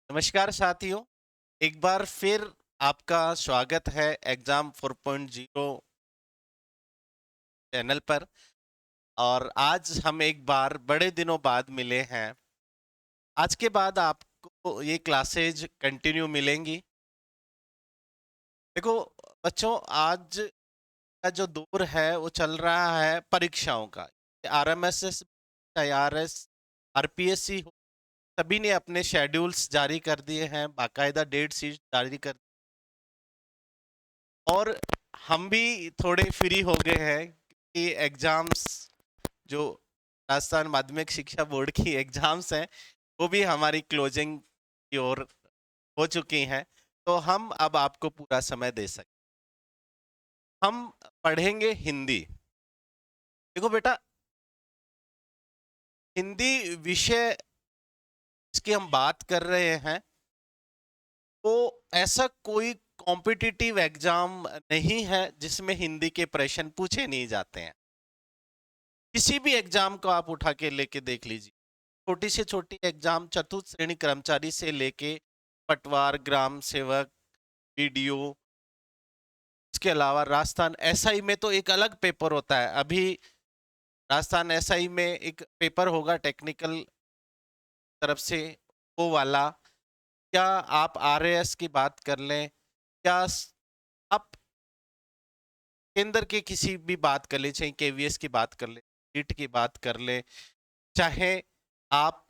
नमस्कार साथियों, एक बार फिर आपका स्वागत है एग्जाम 4.0 चैनल पर। और आज हम एक बार बड़े दिनों बाद मिले हैं। आज के बाद आपको ये क्लासेज कंटिन्यू मिलेंगी। देखो बच्चों, आज का जो दौर है वो चल रहा है परीक्षाओं का। आरएमएसएस, आईआरएस, आरपीएससी सभी ने अपने शेड्यूल्स जारी कर दिए हैं, बाकायदा डेट शीट जारी कर। और हम भी थोड़े फ्री हो गए हैं कि एग्जाम्स जो राजस्थान माध्यमिक शिक्षा बोर्ड की एग्जाम्स हैं वो भी हमारी क्लोजिंग की ओर हो चुकी हैं। तो हम अब आपको पूरा समय दे सकते। हम पढ़ेंगे हिंदी। देखो बेटा, हिंदी विषय इसकी हम बात कर रहे हैं तो ऐसा कोई कॉम्पिटिटिव एग्जाम नहीं है जिसमें हिंदी के प्रश्न पूछे नहीं जाते हैं। किसी भी एग्जाम को आप उठा के लेके देख लीजिए। छोटी से छोटी एग्जाम चतुर्थ श्रेणी कर्मचारी से लेके पटवार, ग्राम सेवक, बीडीओ, इसके अलावा राजस्थान एसआई में तो एक अलग पेपर होता है। अभी राजस्थान एसआई में एक पेपर होगा टेक्निकल तरफ से, वो वाला। क्या आप आरएएस की बात कर लें, क्या आप केंद्र के किसी भी बात कर ले, चाहे केवीएस की बात कर ले, नीट की बात कर ले, चाहे आप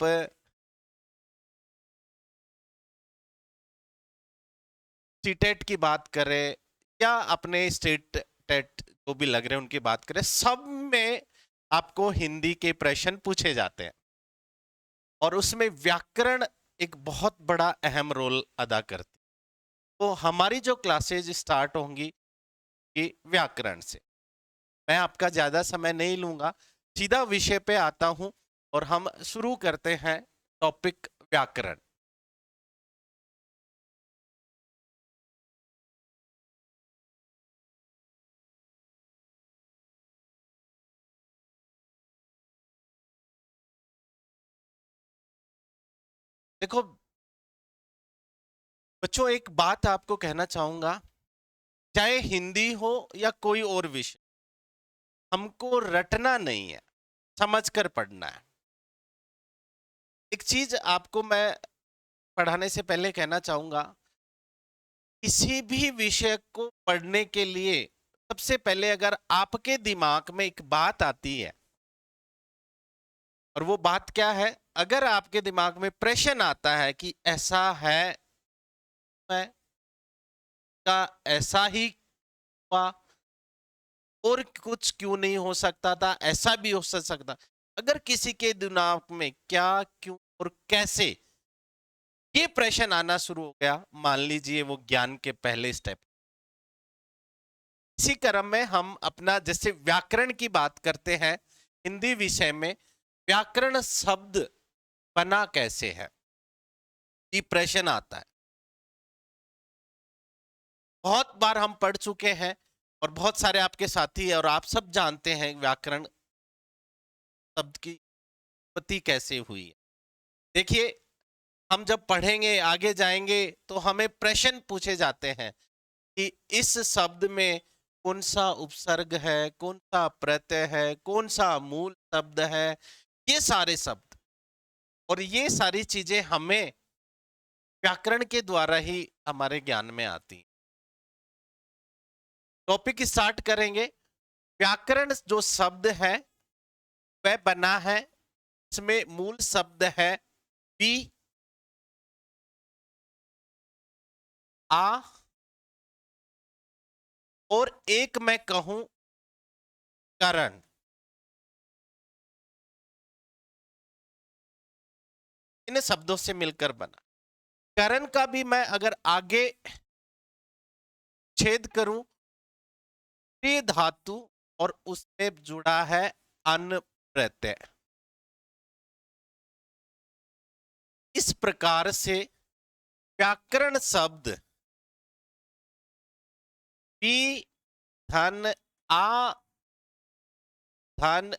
सीटेट की बात करें या अपने स्टेट टेट जो भी लग रहे हैं उनकी बात करें, सब में आपको हिंदी के प्रश्न पूछे जाते हैं। और उसमें व्याकरण एक बहुत बड़ा अहम रोल अदा करती है। तो हमारी जो क्लासेज स्टार्ट होंगी ये व्याकरण से। मैं आपका ज्यादा समय नहीं लूंगा, सीधा विषय पे आता हूं और हम शुरू करते हैं टॉपिक व्याकरण। देखो बच्चों, एक बात आपको कहना चाहूंगा, चाहे हिंदी हो या कोई और विषय, हमको रटना नहीं है, समझकर पढ़ना है। एक चीज आपको मैं पढ़ाने से पहले कहना चाहूंगा, किसी भी विषय को पढ़ने के लिए सबसे पहले अगर आपके दिमाग में एक बात आती है, और वो बात क्या है, अगर आपके दिमाग में प्रश्न आता है कि ऐसा है, मैं का ऐसा ही हुआ और कुछ क्यों नहीं हो सकता था, ऐसा भी हो सकता। अगर किसी के दिमाग में क्या, क्यों और कैसे ये प्रश्न आना शुरू हो गया, मान लीजिए वो ज्ञान के पहले स्टेप। इसी क्रम में हम अपना जैसे व्याकरण की बात करते हैं, हिंदी विषय में व्याकरण शब्द बना कैसे है, ये प्रश्न आता है। बहुत बार हम पढ़ चुके हैं और बहुत सारे आपके साथी और आप सब जानते हैं व्याकरण शब्द की उत्पत्ति कैसे हुई है। देखिए, हम जब पढ़ेंगे आगे जाएंगे तो हमें प्रश्न पूछे जाते हैं कि इस शब्द में कौन सा उपसर्ग है, कौन सा प्रत्यय है, कौन सा मूल शब्द है, ये सारे शब्द और ये सारी चीजें हमें व्याकरण के द्वारा ही हमारे ज्ञान में आती हैं। टॉपिक स्टार्ट करेंगे। व्याकरण जो शब्द है वह बना है, इसमें मूल शब्द है बी, आ, और एक मैं कहूं करण। इन शब्दों से मिलकर बना। करण का भी मैं अगर आगे छेद करूं, प्रिय धातु और उससे जुड़ा है अन प्रत्यय। इस प्रकार से व्याकरण शब्द पी धन आ धन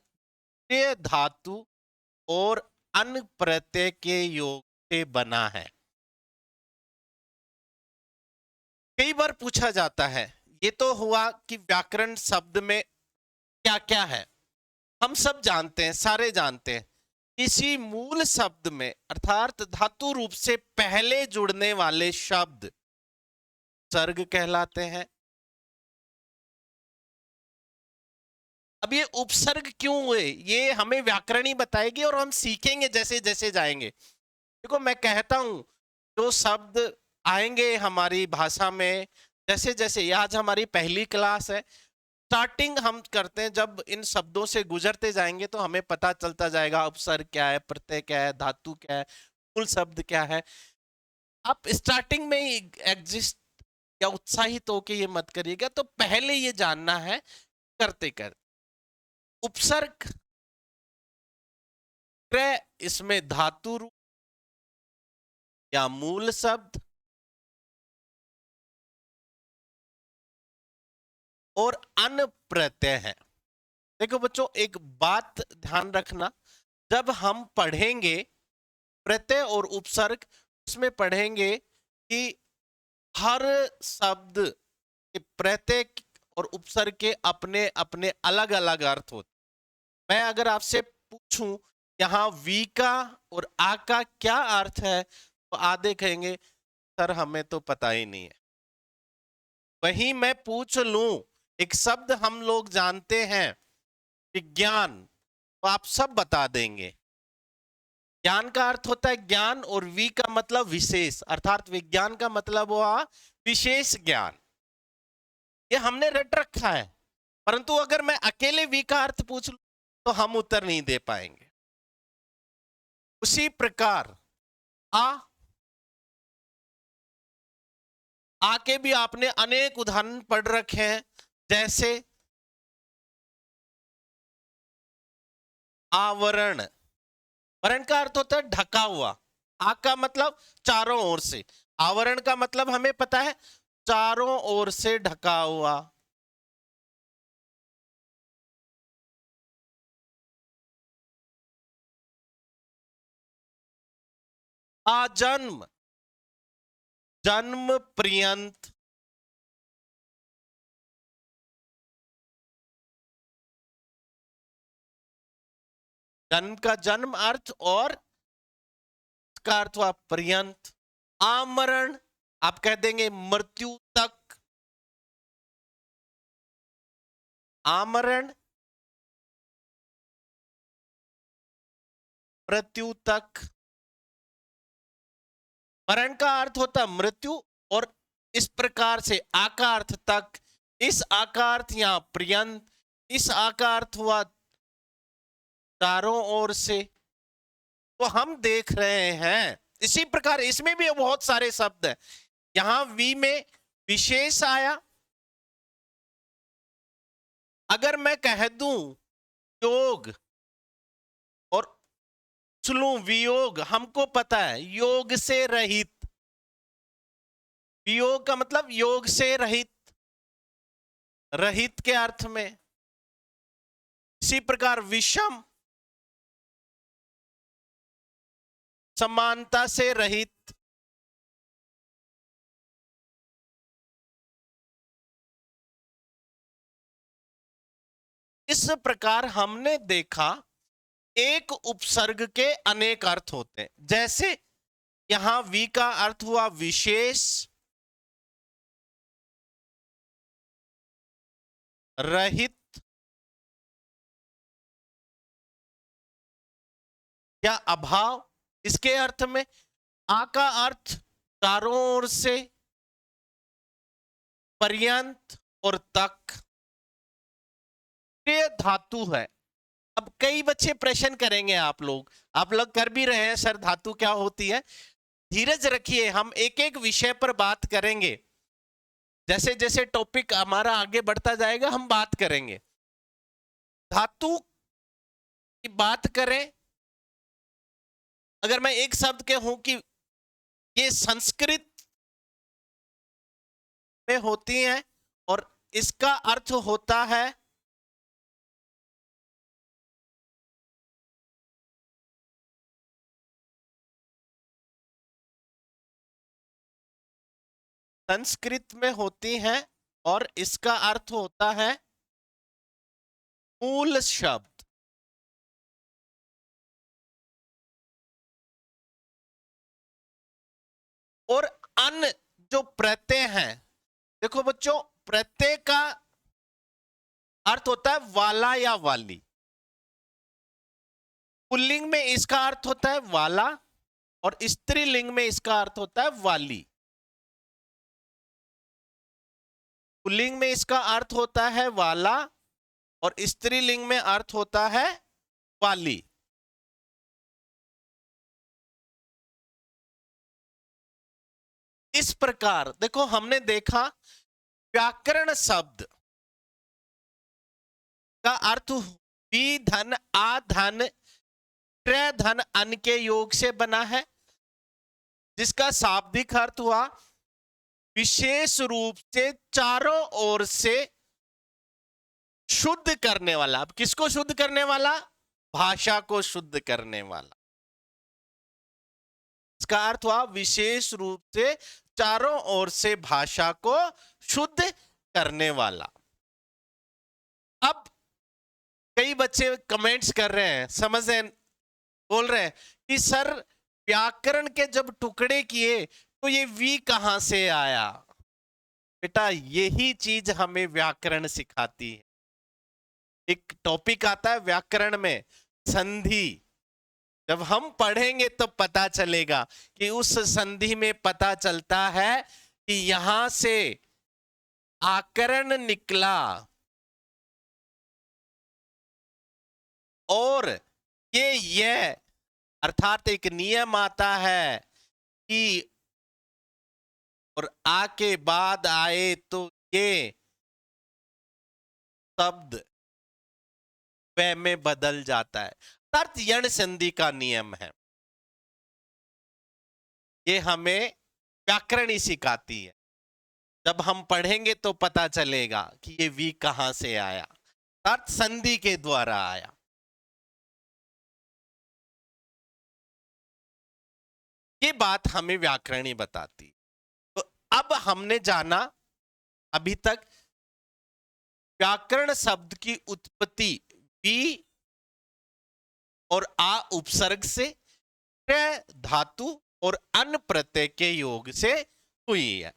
प्रिय धातु और अन प्रत्यय के योग से बना है। कई बार पूछा जाता है, ये तो हुआ कि व्याकरण शब्द में क्या क्या है। हम सब जानते हैं, सारे जानते हैं, किसी मूल शब्द में अर्थात धातु रूप से पहले जुड़ने वाले शब्द सर्ग कहलाते हैं। अब ये उपसर्ग क्यों हुए, ये हमें व्याकरण ही बताएगी और हम सीखेंगे जैसे जैसे जाएंगे। देखो, मैं कहता हूं जो शब्द आएंगे हमारी भाषा में, जैसे जैसे ये आज हमारी पहली क्लास है, स्टार्टिंग हम करते हैं, जब इन शब्दों से गुजरते जाएंगे तो हमें पता चलता जाएगा उपसर्ग क्या है, प्रत्यय क्या है, धातु क्या है, मूल शब्द क्या है। आप स्टार्टिंग में ही एग्जिस्ट या उत्साहित होके ये मत करिएगा, तो पहले ये जानना है करते करते। उपसर्ग क्रय, इसमें धातु रूप या मूल शब्द और अन्य प्रत्यय है। देखो बच्चों, एक बात ध्यान रखना, जब हम पढ़ेंगे प्रत्यय और उपसर्ग, उसमें पढ़ेंगे कि हर शब्द के प्रत्यय और उपसर्ग के अपने अपने अलग अलग अर्थ होते। मैं अगर आपसे पूछूं यहाँ वी का और आ का क्या अर्थ है, तो आधे कहेंगे सर हमें तो पता ही नहीं है। वहीं मैं पूछ लूं, एक शब्द हम लोग जानते हैं विज्ञान, तो आप सब बता देंगे। ज्ञान का अर्थ होता है ज्ञान, और वी का मतलब विशेष, अर्थात विज्ञान का मतलब हुआ विशेष ज्ञान। ये हमने रट रखा है, परंतु अगर मैं अकेले वी का अर्थ पूछ लूं तो हम उत्तर नहीं दे पाएंगे। उसी प्रकार आ के भी आपने अनेक उदाहरण पढ़ रखे हैं, जैसे आवरण। वरण का अर्थ होता है ढका हुआ, आ का मतलब चारों ओर से, आवरण का मतलब हमें पता है चारों ओर से ढका हुआ। आजन्म, जन्म पर्यंत। जन्म का जन्म अर्थ और का अर्थ हुआ पर्यंत। आमरण, आप कह देंगे मृत्यु तक। आमरण मृत्यु तक। मरण का अर्थ होता मृत्यु, और इस प्रकार से आकार्थ तक, इस आकार्थ या पर्यंत, इस आकार्थ हुआ चारों ओर से। तो हम देख रहे हैं इसी प्रकार इसमें भी बहुत सारे शब्द हैं। यहां वी में विशेष आया, अगर मैं कह दूं योग और सुनूं वियोग, हमको पता है योग से रहित, वियोग का मतलब योग से रहित, रहित के अर्थ में। इसी प्रकार विषम, समानता से रहित। इस प्रकार हमने देखा एक उपसर्ग के अनेक अर्थ होते हैं। जैसे यहां वी का अर्थ हुआ विशेष, रहित या अभाव। इसके अर्थ में आ का अर्थ चारों ओर से, पर्यंत और तक। ये धातु है। अब कई बच्चे प्रश्न करेंगे, आप लोग कर भी रहे हैं, सर धातु क्या होती है। धीरज रखिए, हम एक एक विषय पर बात करेंगे, जैसे जैसे टॉपिक हमारा आगे बढ़ता जाएगा हम बात करेंगे। धातु की बात करें, अगर मैं एक शब्द के हूं कि ये संस्कृत में होती हैं और इसका अर्थ होता है संस्कृत में होती हैं और इसका अर्थ होता है मूल शब्द। और अन्य जो प्रत्यय हैं, देखो बच्चों, प्रत्यय का अर्थ होता है वाला या वाली। पुल्लिंग में इसका अर्थ होता है वाला और स्त्रीलिंग में इसका अर्थ होता है वाली। पुल्लिंग में इसका अर्थ होता है वाला और स्त्रीलिंग में अर्थ होता है वाली। इस प्रकार देखो, हमने देखा व्याकरण शब्द का अर्थ वी धन आ धन त्रय धन अन के योग से बना है, जिसका शाब्दिक अर्थ हुआ विशेष रूप से चारों ओर से शुद्ध करने वाला। अब किसको शुद्ध करने वाला? भाषा को शुद्ध करने वाला। इसका अर्थ हुआ विशेष रूप से चारों ओर से भाषा को शुद्ध करने वाला। अब कई बच्चे कमेंट्स कर रहे हैं, समझ रहे हैं, बोल रहे हैं कि सर व्याकरण के जब टुकड़े किए तो ये वी कहां से आया? बेटा, यही चीज हमें व्याकरण सिखाती है। एक टॉपिक आता है व्याकरण में, संधि। जब हम पढ़ेंगे तो पता चलेगा कि उस संधि में पता चलता है कि यहां से आकरण निकला और ये अर्थात एक नियम आता है कि और आ के बाद आए तो ये शब्द वे में बदल जाता है। अर्थात यण संधि का नियम है। ये हमें व्याकरण ही सिखाती है। जब हम पढ़ेंगे तो पता चलेगा कि ये वी कहां से आया, अर्थात संधि के द्वारा आया। ये बात हमें व्याकरण ही बताती। तो अब हमने जाना अभी तक व्याकरण शब्द की उत्पत्ति वी और आ उपसर्ग से, त्रय धातु और अन प्रत्यय के योग से हुई है,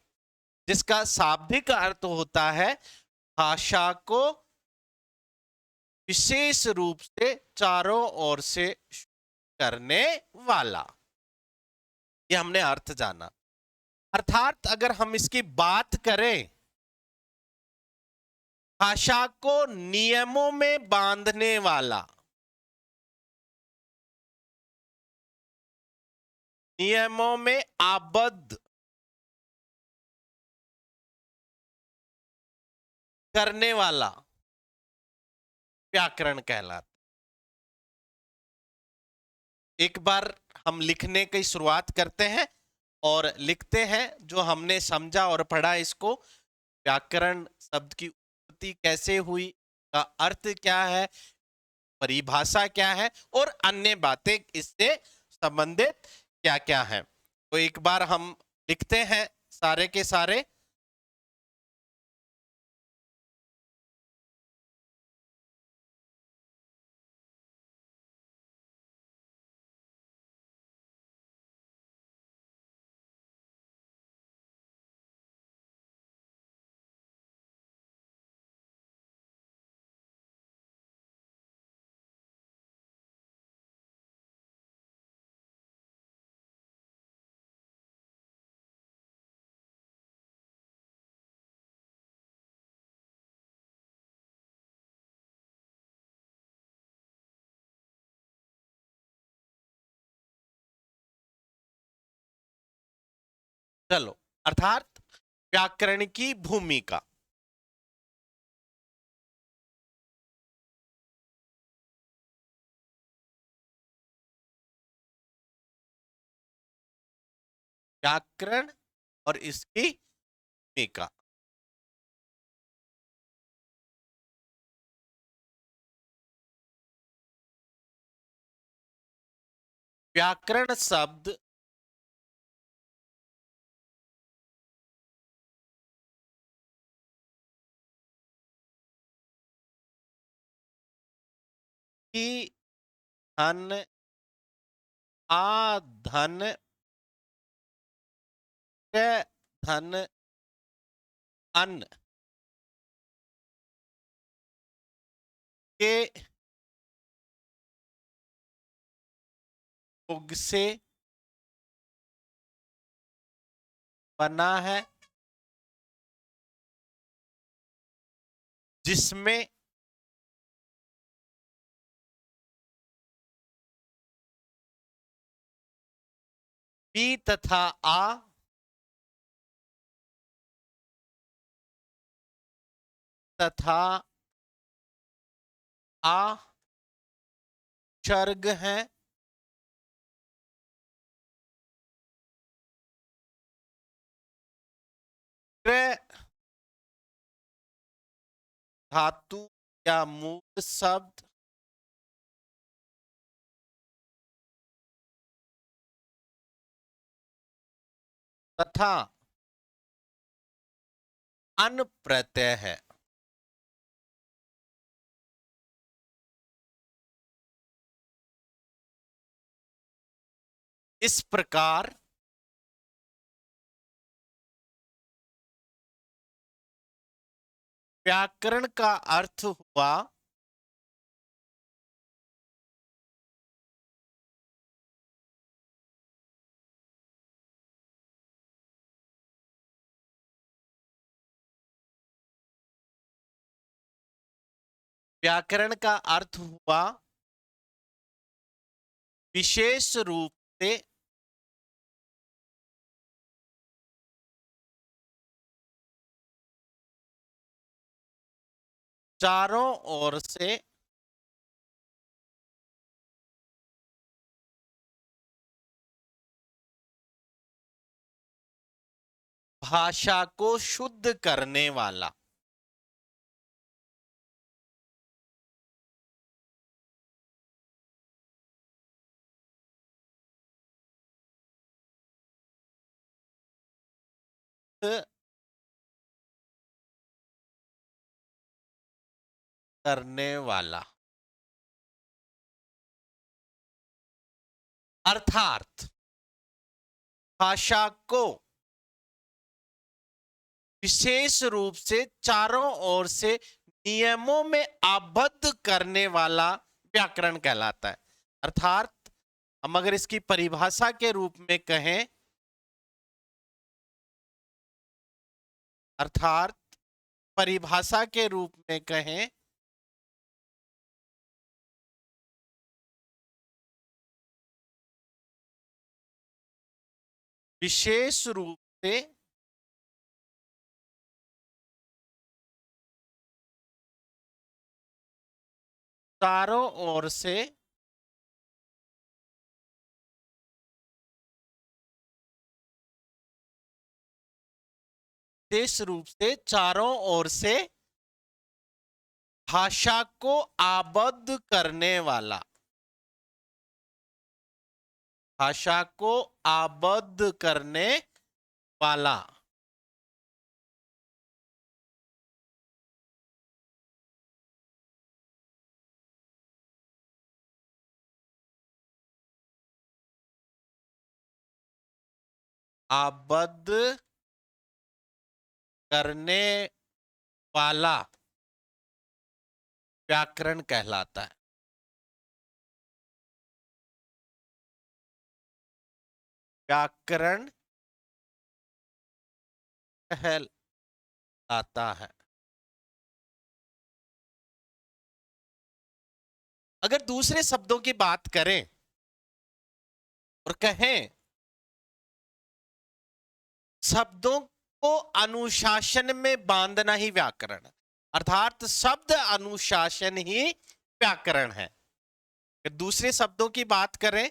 जिसका शाब्दिक अर्थ होता है भाषा को विशेष रूप से चारों ओर से करने वाला। ये हमने अर्थ जाना। अर्थात अगर हम इसकी बात करें, भाषा को नियमों में बांधने वाला, नियमों में आबद्ध करने वाला व्याकरण कहलाता। एक बार हम लिखने की शुरुआत करते हैं और लिखते हैं जो हमने समझा और पढ़ा इसको। व्याकरण शब्द की उत्पत्ति कैसे हुई, का अर्थ क्या है, परिभाषा क्या है और अन्य बातें इससे संबंधित क्या क्या है। तो एक बार हम लिखते हैं सारे के सारे। चलो, अर्थात व्याकरण की भूमिका। व्याकरण और इसकी भूमिका। व्याकरण शब्द ही धन आ धन क धन अन्न के युग से बना है, जिसमें पी तथा तथा आ चर्ग हैं, क्रय धातु या मूल शब्द तथा अन प्रत्यय है। इस प्रकार व्याकरण का अर्थ हुआ व्याकरण का अर्थ हुआ विशेष रूप से चारों ओर से भाषा को शुद्ध करने वाला। करने वाला अर्थात भाषा को विशेष रूप से चारों ओर से नियमों में आबद्ध करने वाला व्याकरण कहलाता है। अर्थात हम अगर इसकी परिभाषा के रूप में कहें, अर्थात परिभाषा के रूप में कहें विशेष रूप से चारों ओर से विशेष रूप से चारों ओर से भाषा को आबद्ध करने वाला, भाषा को आबद्ध करने वाला। आबद्ध करने वाला व्याकरण कहलाता है। व्याकरण कहलाता है। अगर दूसरे शब्दों की बात करें और कहें शब्दों को अनुशासन में बांधना ही व्याकरण, अर्थात शब्द अनुशासन ही व्याकरण है। अगर दूसरे शब्दों की बात करें,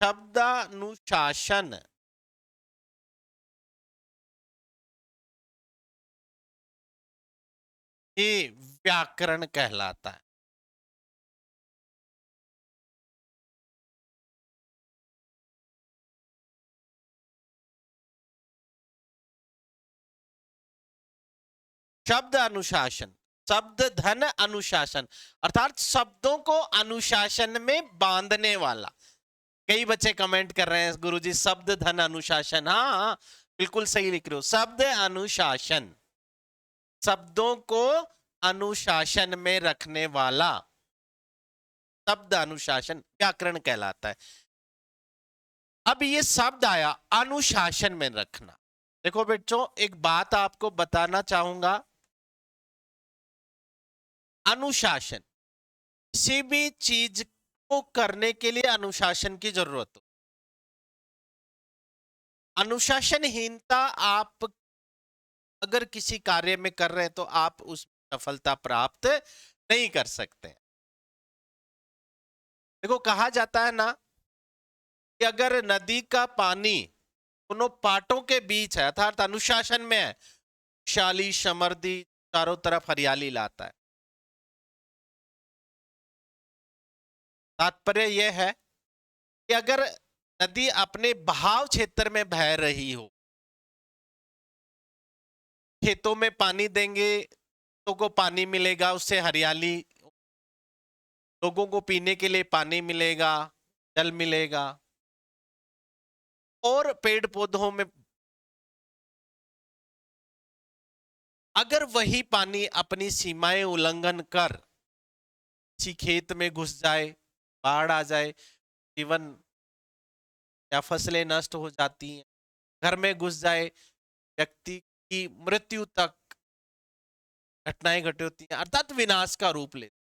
शब्दानुशासन ही व्याकरण कहलाता है। शब्द अनुशासन, शब्द धन अनुशासन, अर्थात शब्दों को अनुशासन में बांधने वाला। कई बच्चे कमेंट कर रहे हैं गुरुजी शब्द धन अनुशासन, हाँ हाँ बिल्कुल सही लिख रहे हो, शब्द अनुशासन, शब्दों को अनुशासन में रखने वाला, शब्द अनुशासन व्याकरण कहलाता है। अब ये शब्द आया अनुशासन में रखना। देखो बच्चों एक बात आपको बताना चाहूंगा, अनुशासन, किसी भी चीज को करने के लिए अनुशासन की जरूरत हो। अनुशासनहीनता आप अगर किसी कार्य में कर रहे हैं तो आप उस सफलता प्राप्त नहीं कर सकते। देखो कहा जाता है ना कि अगर नदी का पानी दोनों पाटों के बीच है अर्थात अनुशासन में है, शाली समृद्धि चारों तरफ हरियाली लाता है। तात्पर्य यह है कि अगर नदी अपने बहाव क्षेत्र में बह रही हो, खेतों में पानी देंगे तो को पानी मिलेगा, उससे हरियाली, लोगों को पीने के लिए पानी मिलेगा, जल मिलेगा, और पेड़ पौधों में अगर वही पानी अपनी सीमाएं उल्लंघन कर किसी खेत में घुस जाए, बाढ़ आ जाए, जीवन या फसलें नष्ट हो जाती हैं, घर में घुस जाए, व्यक्ति की मृत्यु तक घटनाएं घटी होती हैं, अर्थात विनाश का रूप लेती।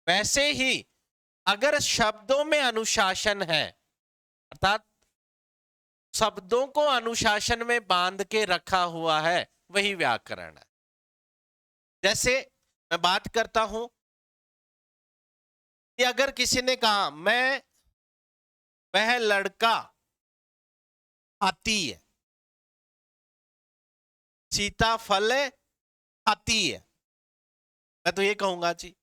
वैसे ही अगर शब्दों में अनुशासन है, अर्थात शब्दों को अनुशासन में बांध के रखा हुआ है, वही व्याकरण है। जैसे मैं बात करता हूं कि अगर किसी ने कहा मैं, वह लड़का खाती है, सीताफल खाती है, मैं तो ये कहूंगा जी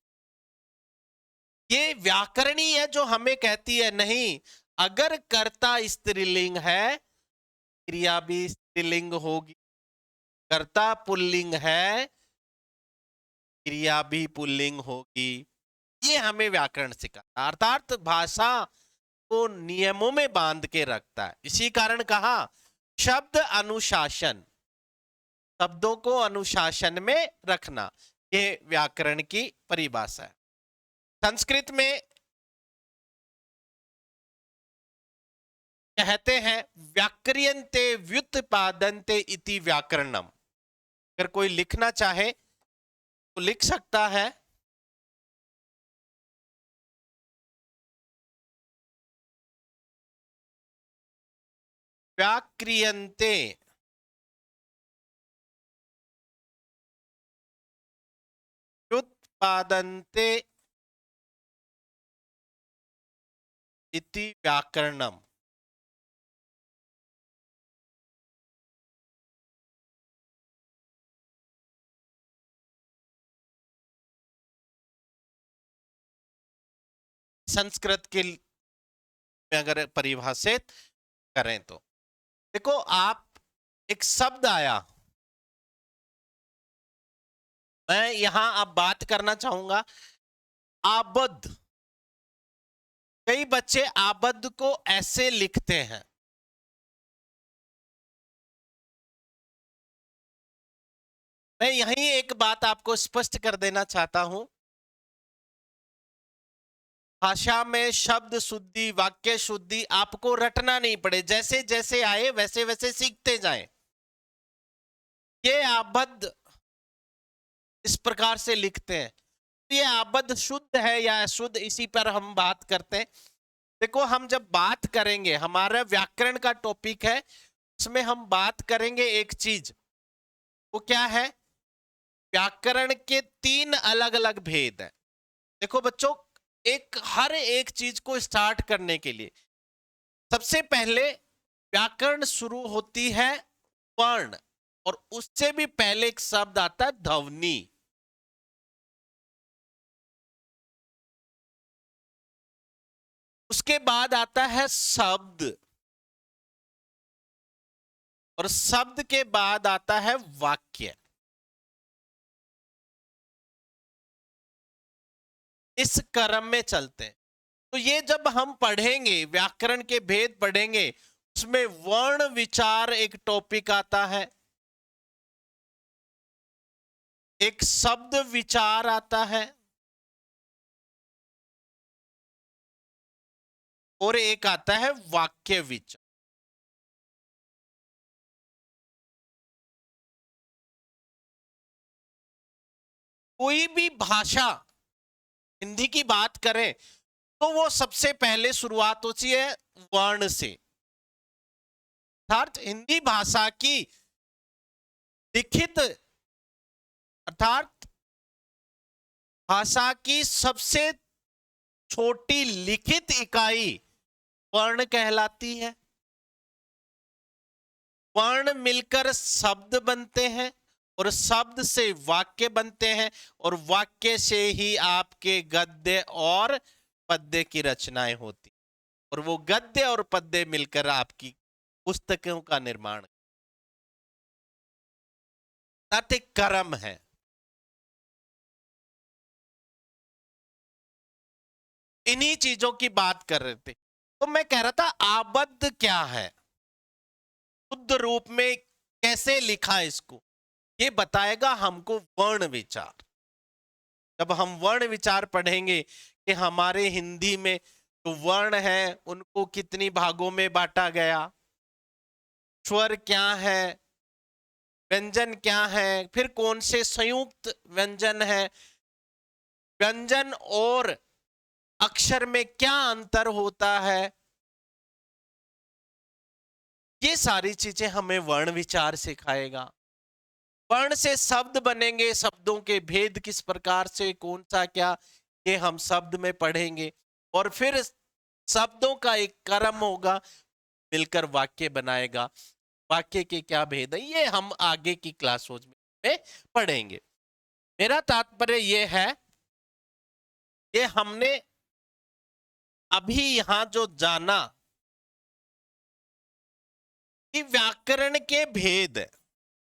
ये व्याकरणी है जो हमें कहती है नहीं, अगर कर्ता स्त्रीलिंग है क्रिया भी स्त्रीलिंग होगी, कर्ता पुल्लिंग है क्रिया भी पुल्लिंग होगी। ये हमें व्याकरण सिखाता, अर्थात भाषा को नियमों में बांध के रखता है। इसी कारण कहा शब्द अनुशासन, शब्दों को अनुशासन में रखना, ये व्याकरण की परिभाषा है। संस्कृत में कहते हैं व्याक्रियन्ते व्युत्पादन्ते इति व्याकरणम। अगर कोई लिखना चाहे तो लिख सकता है व्याक्रियन्ते व्युत्पादन्ते इति व्याकरणम। संस्कृत के में अगर परिभाषित करें तो देखो आप, एक शब्द आया, मैं यहां अब बात करना चाहूंगा आबद्ध। कई बच्चे आबद्ध को ऐसे लिखते हैं, मैं यहीं एक बात आपको स्पष्ट कर देना चाहता हूं, भाषा में शब्द शुद्धि, वाक्य शुद्धि आपको रटना नहीं पड़े, जैसे जैसे आए वैसे वैसे सीखते जाएं। ये आबद्ध इस प्रकार से लिखते हैं, ये आबद्ध शुद्ध है या अशुद्ध, इसी पर हम बात करते हैं। देखो हम जब बात करेंगे, हमारा व्याकरण का टॉपिक है, उसमें हम बात करेंगे एक चीज, वो क्या है, व्याकरण के 3 अलग अलग भेद हैं। देखो बच्चों, हर एक चीज को स्टार्ट करने के लिए सबसे पहले व्याकरण शुरू होती है वर्ण, और उससे भी पहले एक शब्द आता है ध्वनि। उसके बाद आता है शब्द, और शब्द के बाद आता है वाक्य। इस क्रम में चलते हैं। तो ये जब हम पढ़ेंगे, व्याकरण के भेद पढ़ेंगे, उसमें वर्ण विचार एक टॉपिक आता है, एक शब्द विचार आता है, और एक आता है वाक्य विचार। कोई भी भाषा, हिंदी की बात करें तो वो सबसे पहले शुरुआत होती है वर्ण से। अर्थात हिंदी भाषा की लिखित, अर्थात भाषा की सबसे छोटी लिखित इकाई वर्ण कहलाती है। वर्ण मिलकर शब्द बनते हैं, और शब्द से वाक्य बनते हैं, और वाक्य से ही आपके गद्य और पद्य की रचनाएं होती, और वो गद्य और पद्य मिलकर आपकी पुस्तकों का निर्माण, एक क्रम है। इन्हीं चीजों की बात कर रहे थे। तो मैं कह रहा था आबद्ध क्या है, शुद्ध रूप में कैसे लिखा इसको, ये बताएगा हमको वर्ण विचार। जब हम वर्ण विचार पढ़ेंगे कि हमारे हिंदी में जो वर्ण है उनको कितनी भागों में बांटा गया, स्वर क्या है, व्यंजन क्या है, फिर कौन से संयुक्त व्यंजन है, व्यंजन और अक्षर में क्या अंतर होता है, ये सारी चीजें हमें वर्ण विचार सिखाएगा। वर्ण से शब्द बनेंगे, शब्दों के भेद किस प्रकार से, कौन सा क्या, ये हम शब्द में पढ़ेंगे, और फिर शब्दों का एक क्रम होगा, मिलकर वाक्य बनाएगा। वाक्य के क्या भेद है ये हम आगे की क्लासों में पढ़ेंगे। मेरा तात्पर्य ये है कि हमने अभी यहां जो जाना कि व्याकरण के भेद,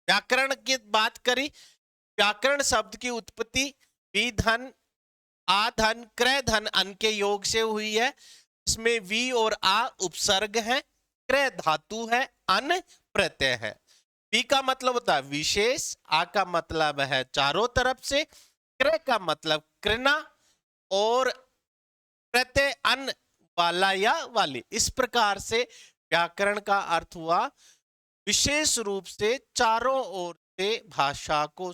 व्याकरण की बात करी, व्याकरण शब्द की उत्पत्ति विधन, आधन, क्रय धन अन के योग से हुई है। इसमें वी और आ उपसर्ग है, क्रय धातु है, अन प्रत्यय है। वी का मतलब होता है विशेष, आ का मतलब है चारों तरफ से, क्रय का मतलब कृना, और प्रत्यय अन वाला या वाली। इस प्रकार से व्याकरण का अर्थ हुआ विशेष रूप से चारों ओर से भाषा को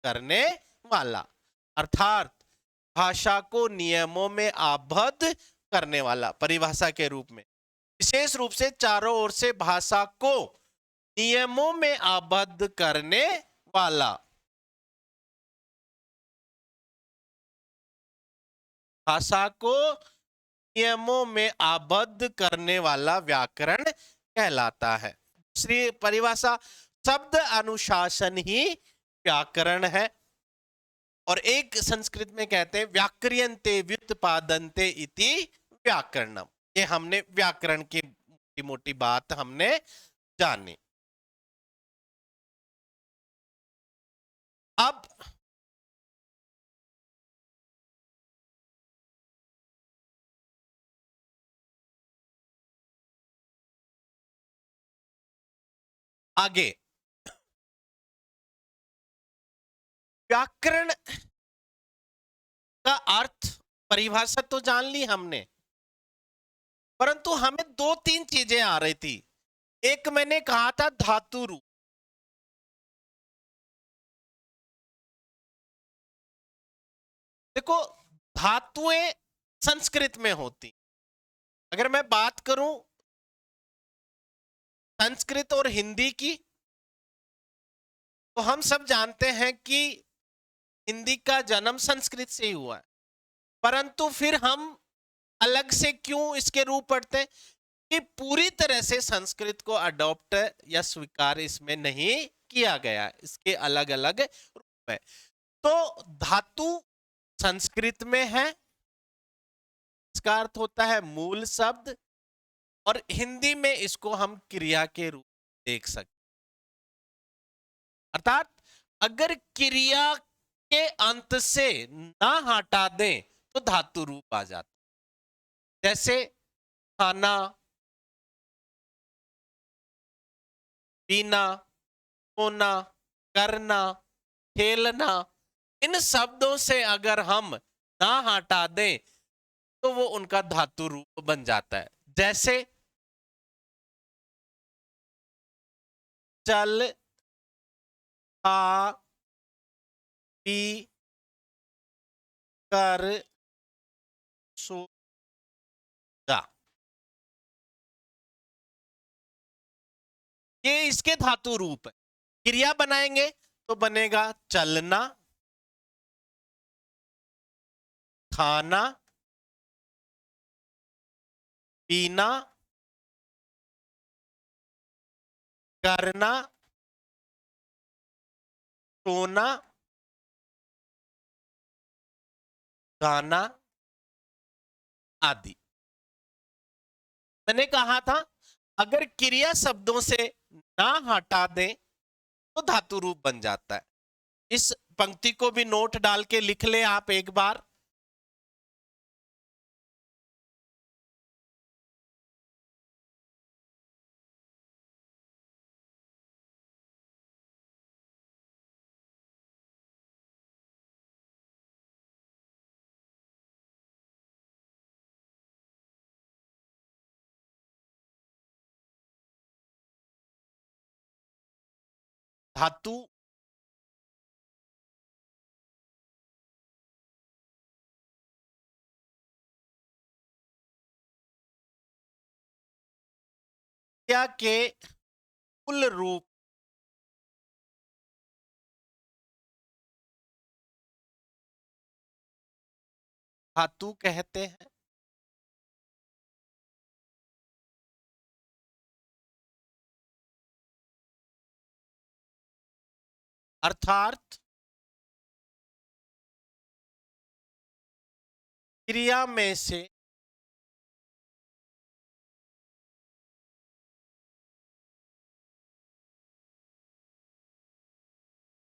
करने वाला, अर्थात भाषा को नियमों में आबद्ध करने वाला। परिभाषा के रूप में विशेष रूप से चारों ओर से भाषा को नियमों में आबद्ध करने वाला, भाषा को नियमों में आबद्ध करने वाला व्याकरण कहलाता है। दूसरी परिभाषा, शब्द अनुशासन ही व्याकरण है। और एक संस्कृत में कहते हैं व्याक्रियन्ते व्युत्पादन्ते इति व्याकरणम। ये हमने व्याकरण की मोटी मोटी बात हमने जानी। अब आगे व्याकरण का अर्थ, परिभाषा तो जान ली हमने, परंतु हमें दो तीन चीजें आ रही थी। एक मैंने कहा था धातु रूप। देखो धातुएं संस्कृत में होती, अगर मैं बात करूं संस्कृत और हिंदी की, तो हम सब जानते हैं कि हिंदी का जन्म संस्कृत से ही हुआ है, परंतु फिर हम अलग से क्यों इसके रूप पढ़ते हैं कि पूरी तरह से संस्कृत को अडॉप्ट या स्वीकार इसमें नहीं किया गया, इसके अलग अलग रूप है। तो धातु संस्कृत में है, इसका अर्थ होता है मूल शब्द, और हिंदी में इसको हम क्रिया के रूप में देख सकते, अर्थात अगर क्रिया के अंत से ना हटा दें तो धातु रूप आ जाता है। जैसे खाना, पीना, सोना, करना, खेलना, इन शब्दों से अगर हम ना हटा दें तो वो उनका धातु रूप बन जाता है। जैसे चल, खा, पी, कर, सो, जा, ये इसके धातु रूप है। क्रिया बनाएंगे तो बनेगा चलना, खाना, पीना, करना, सोना, गाना आदि। मैंने कहा था अगर क्रिया शब्दों से ना हटा दें तो धातु रूप बन जाता है। इस पंक्ति को भी नोट डाल के लिख ले आप एक बार। धातु क्रिया के कुल रूप धातु कहते हैं। अर्थात क्रिया में से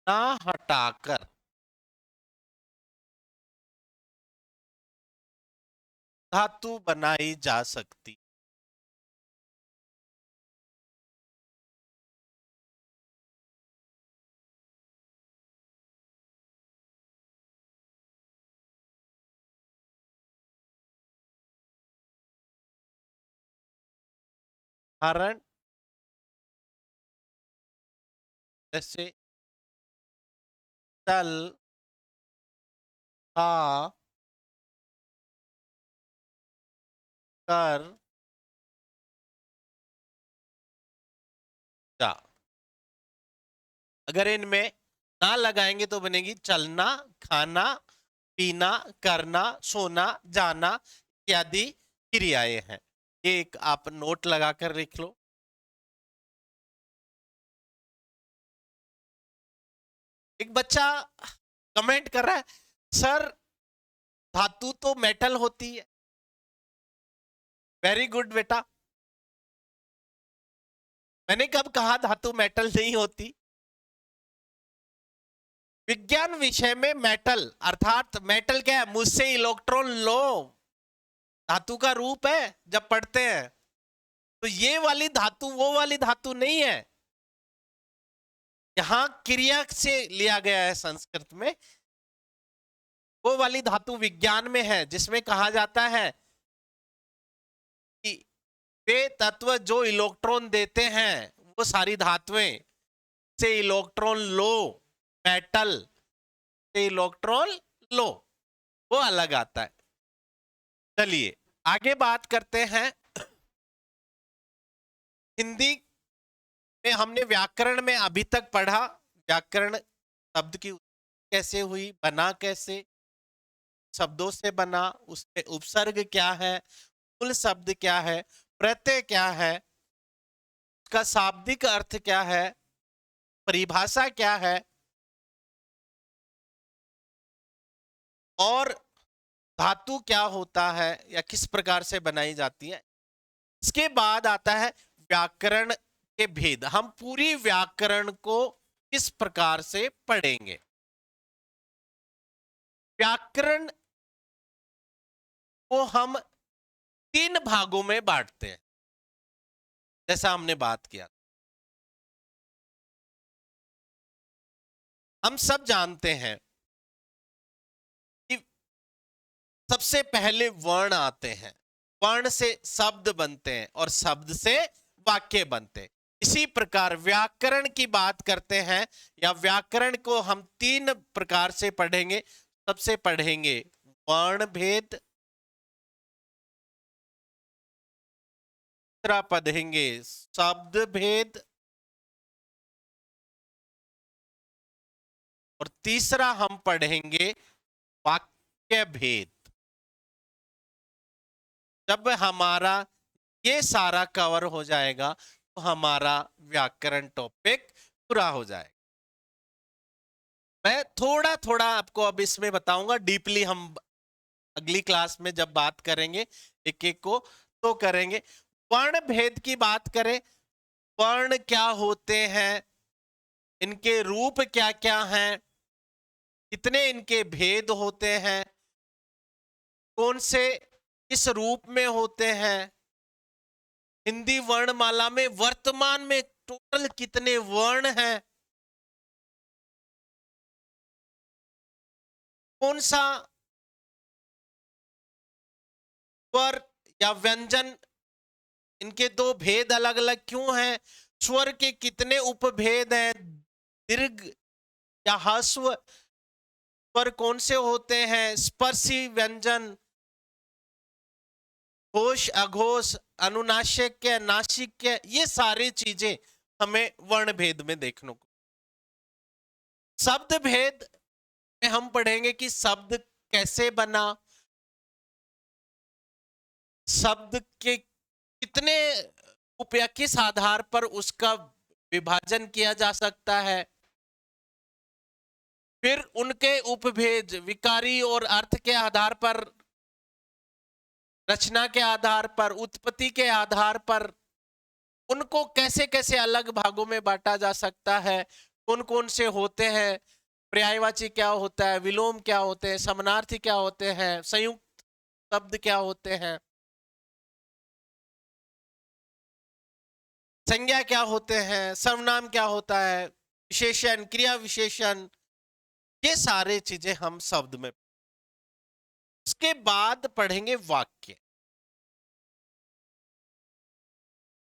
ना हटाकर धातु बनाई जा सकती। उदाहरण जैसे चल, खा, कर, जा। अगर इनमें ना लगाएंगे तो बनेगी चलना, खाना, पीना, करना, सोना, जाना इत्यादि क्रियाएं हैं। ये एक आप नोट लगाकर लिख लो। एक बच्चा कमेंट कर रहा है, सर धातु तो मेटल होती है। वेरी गुड बेटा, मैंने कब कहा धातु मेटल नहीं होती? विज्ञान विषय में मेटल अर्थात मेटल क्या है? मुझसे इलेक्ट्रॉन लो, धातु का रूप है जब पढ़ते हैं। तो ये वाली धातु वो वाली धातु नहीं है, यहां क्रिया से लिया गया है संस्कृत में। वो वाली धातु विज्ञान में है जिसमें कहा जाता है कि वे तत्व जो इलेक्ट्रॉन देते हैं वो सारी धातुएं से इलेक्ट्रॉन लो, मेटल से इलेक्ट्रॉन लो, वो अलग आता है। चलिए आगे बात करते हैं। हिंदी में हमने व्याकरण में अभी तक पढ़ा, व्याकरण शब्द की कैसे हुई, बना कैसे, शब्दों से बना, उसमें उपसर्ग क्या है, मूल शब्द क्या है, प्रत्यय क्या है, उसका शाब्दिक अर्थ क्या है, परिभाषा क्या है, और धातु क्या होता है या किस प्रकार से बनाई जाती है। इसके बाद आता है व्याकरण के भेद। हम पूरी व्याकरण को किस प्रकार से पढ़ेंगे। व्याकरण वो हम 3 भागों में बांटते हैं, जैसा हमने बात किया। हम सब जानते हैं कि सबसे पहले वर्ण आते हैं, वर्ण से शब्द बनते हैं और शब्द से वाक्य बनते हैं। इसी प्रकार व्याकरण की बात करते हैं, या व्याकरण को हम 3 प्रकार से पढ़ेंगे। सबसे पढ़ेंगे वर्ण भेद, दूसरा पढ़ेंगे शब्द भेद, और तीसरा हम पढ़ेंगे वाक्य भेद। जब हमारा ये सारा कवर हो जाएगा तो हमारा व्याकरण टॉपिक पूरा हो जाएगा। मैं थोड़ा थोड़ा आपको अब इसमें बताऊंगा, डीपली हम अगली क्लास में जब बात करेंगे एक एक को तो करेंगे। वर्ण भेद की बात करें, वर्ण क्या होते हैं, इनके रूप क्या क्या हैं, कितने इनके भेद होते हैं, कौन से किस रूप में होते हैं, हिंदी वर्णमाला में वर्तमान में टोटल कितने वर्ण हैं, कौन सा स्वर या व्यंजन, इनके 2 भेद अलग अलग क्यों हैं, स्वर के कितने उपभेद हैं, दीर्घ या ह्रस्व स्वर कौन से होते हैं, स्पर्शी व्यंजन, घोष अघोष, अनुनासिक नासिक, ये सारी चीजें हमें वर्ण भेद में देखने को। शब्द भेद में हम पढ़ेंगे कि शब्द कैसे बना, शब्द के कितने उप या किस आधार पर उसका विभाजन किया जा सकता है, फिर उनके उपभेद विकारी और अर्थ के आधार पर, रचना के आधार पर, उत्पत्ति के आधार पर उनको कैसे कैसे अलग भागों में बांटा जा सकता है, कौन कौन से होते हैं, पर्यायवाची क्या होता है, विलोम क्या होते हैं, समानार्थी क्या होते हैं, संयुक्त शब्द क्या होते हैं, संज्ञा क्या होते हैं, सर्वनाम क्या होता है, विशेषण, क्रिया विशेषण, ये सारे चीजें हम शब्द में। इसके बाद पढ़ेंगे वाक्य।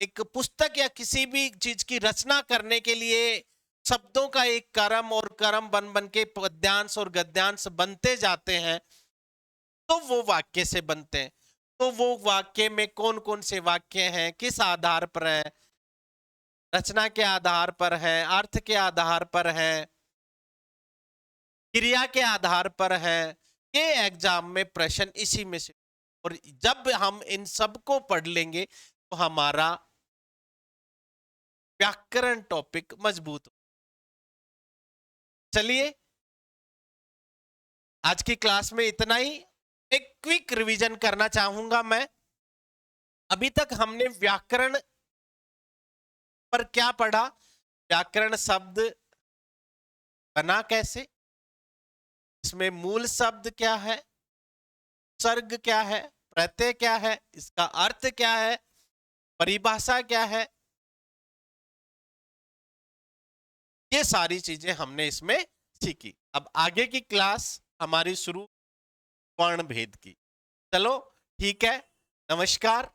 एक पुस्तक या किसी भी चीज की रचना करने के लिए शब्दों का एक क्रम और क्रम बन बन के पद्यांश और गद्यांश बनते जाते हैं, तो वो वाक्य से बनते हैं। तो वो वाक्य में कौन कौन से वाक्य हैं, किस आधार पर है, रचना के आधार पर है, अर्थ के आधार पर है, क्रिया के आधार पर है, ये एग्जाम में प्रश्न इसी में से। और जब हम इन सब को पढ़ लेंगे तो हमारा व्याकरण टॉपिक मजबूत हो। चलिए आज की क्लास में इतना ही। एक क्विक रिवीजन करना चाहूंगा मैं। अभी तक हमने व्याकरण पर क्या पढ़ा, व्याकरण शब्द बना कैसे, इसमें मूल शब्द क्या है, सर्ग क्या है, प्रत्यय क्या है, इसका अर्थ क्या है, परिभाषा क्या है, ये सारी चीजें हमने इसमें सीखी। अब आगे की क्लास हमारी शुरू वर्ण भेद की। चलो ठीक है, नमस्कार।